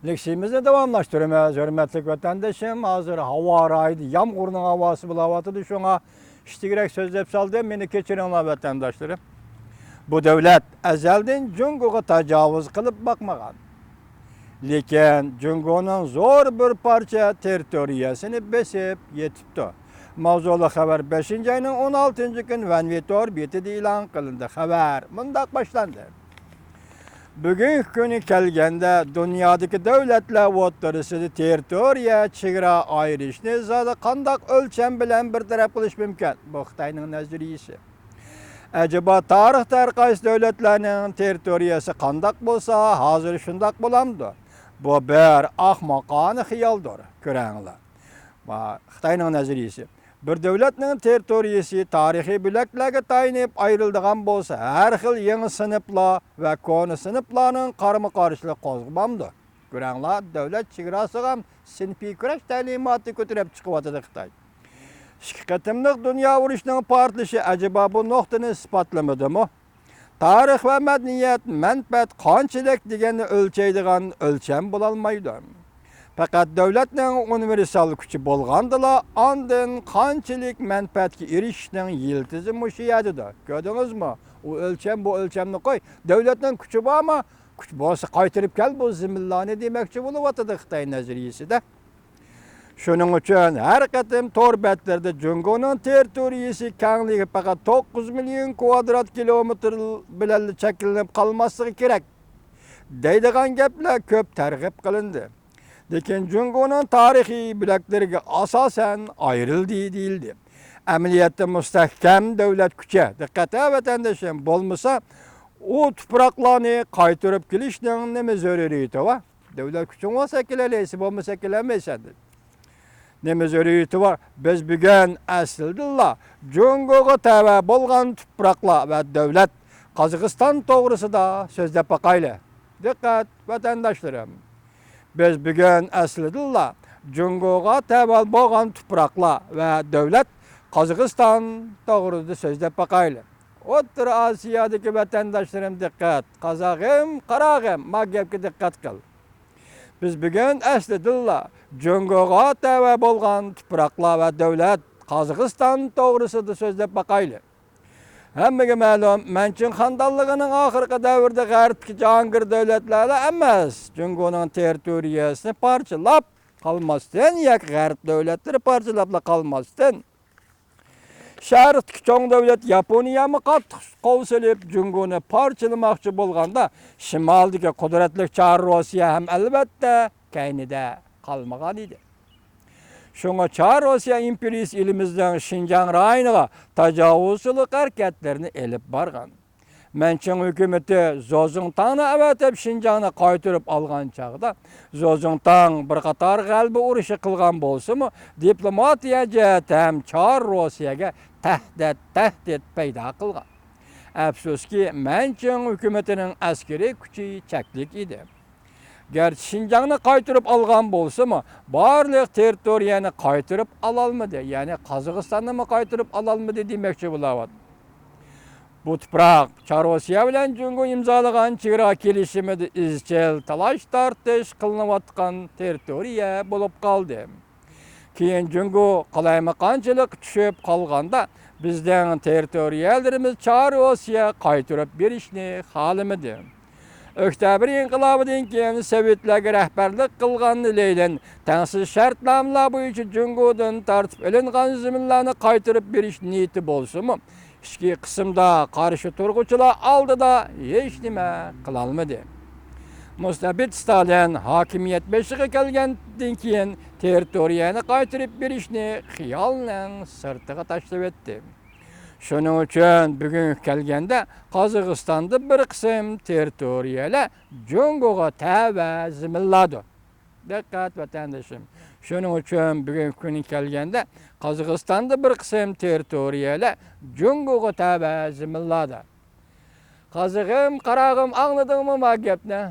Leksimizni davamlaştırmaz, hürmetlik vatandaşım. Hazır hava araydı, yağmurun havası bulavatıdı. Şuna iştigrek sözlep saldı, beni keçirin vatandaşlarım. Bu devlet ezelden Cungo'ya tecavüz kılıp bakmagan. Lekin Cungo'nun zor bir parça teritoriyasını besip yetipti. Mavzulu haber 5. ayının 16. gün Venvitor betidi ilan kılındı. Haber mındak başlandı. Bugün günü kelgende dünyadaki devletler otlarısı teritoriya çigra ayrışını zaten kandak ölçem bilen bir taraf kılış mümkün. Bu Xitayning nazariyesi. Acaba tarihte qaysi devletlerinin teritoriyası kandak bolsa, hazır şundak bolamdı. Bu bir ahmakane xiyaldır. Köreğinler. Xitayning nazariyesi. Bir devletning teritoriyasi tarixiy bilaklarga tayinib ayrıldığan bolsa, her xil yeni sınıflar ve konu sınıflarning qarama-qarshilik qo'zg'amdi. Ko'ranglar, devlet chegarasi ham sinfiy kurash ta'limoti ko'tarib chiqyapti Xitoy. İki qatimliq dünya urushining portlashi acaba bu nuqtani isbotlamadimi? Tarix ve medeniyet, manfaat qanchalik deganni o'lchaydigan o'lcham bo'lolmaydi. Fakat devletinin universal gücü bolğandıla andın qanchalik manfaatga erishishning yiltizi mushiyadıdır. Gördünüz mü? O ölçem bu ölçemni qo'y. Devletning kuchi bormi? Kuch bo'lsa qaytarib kel bu zimillarni demoqchi bo'lyapti Xitoy nazariyasida. Shuning uchun har qatim tor betlarda Jungoning territoriyasi kengligi faqat 9 million kvadrat kilometr bilan cheklanib qolmasligi kerak. Deydigan gaplar ko'p targ'ib qilindi. Lekin Jungo'nun tarihi bilaklarına asasen ayrıldı değildi. Ameliyatı müstehkem devlet gücü. Dikkate vatandaşım bolmasa o topraklarını kaytırıp gelişinin ne mezöriyeti var. Devlet gücü olsa kileleysi, bolmasa kilemeysendir. Ne mezöriyeti var. Biz bugün aslında Jungo'ya tava bolgan topraklar ve devlet Kazakistan doğrusu da sözde bakayla. Dikkat vatandaşlarım. Biz bugün aslında Jungo'ya tabi bolgan topraklar ve devlet Kazakistan doğrusu sözde bakayla. Otur Asya'daki vatandaşlarım dikkat. Kazakım, Karagım, magepki dikkat kıl. Biz bugün aslında Jungo'ya tabi bolgan topraklar ve devlet Kazakistan doğrusu sözde bakayla. Hemmeге ma'lum, Manchun xandalligining oxirgi davrda g'arbdagi jahongir davlatlarida emas, Jungoning territoriyasini parchalab qolmasdan yoki g'arb davlatlari parchalab qolmasdan Sharqdagi cho'ng davlat Yaponiyami qattiq qo'vsilib Jungoni parchalamoqchi bo'lganda, shimoldagi qudratli Char Rossiya ham albatta kaynida qolmagan edi. Şuna Çar Rusya imperiyası ilimizden Şinjan rayoniga tajovuzchilik hareketlerini elip bargan. Manchun hükümeti Zozongtangni avatib Şinjanni qaytarib algan chaqda Zozongtang bir qator g'alaba urushi qilgan bo'lsa-mu, diplomatiya jihatdan Çar Rusyaga tahdid paydo qilgan. Afsuski Manchun hükümetinin askeri kuchi cheklik edi. Gerçi Şinjanni qaytarib algan bo'lsa-mu, barliq territoriyani qaytarib alalmadı. Yani Kazakistan'ı mı qaytarib alalmadı demekçi bo'lyapti. Bu toprak Çar Rusya bilan Jungo imzalagan chegara kelishimida izchil talash tortish qilinayotgan territoriya bo'lib qoldi. Keyin Jungo qalaymaganchilik tushib qolganda bizning territoriyalarimiz Çar Rusya qaytarib berishni xohlamadi. Oktyabr inqilobidan keyin Sovetlarga rahbarlik qilgan Lenin tangsiz shartnomalar bo'yicha Jungodan tartib olingan zaminlarni qaytarib berish niyati bo'lsa-mu, ichki qismda qarshi turg'uvchilar oldida hech nima qila olmadi. Mustabid Stalin hokimiyat beshiga kelgandan keyin territoriyani qaytarib berishni xiyolning sirtiga tashlab o'tdi. Şunun için bugün kelgende Kazakistan'da bir kısım territoriyalar Jungo'ya tava zimilladı. Dikkat vatandaşım. Şunun için bugün günü kelgende Kazakistan'da bir kısım territoriyalar Jungo'ya tava zimilladı. Kazakım, Karagım anladın mı gapni?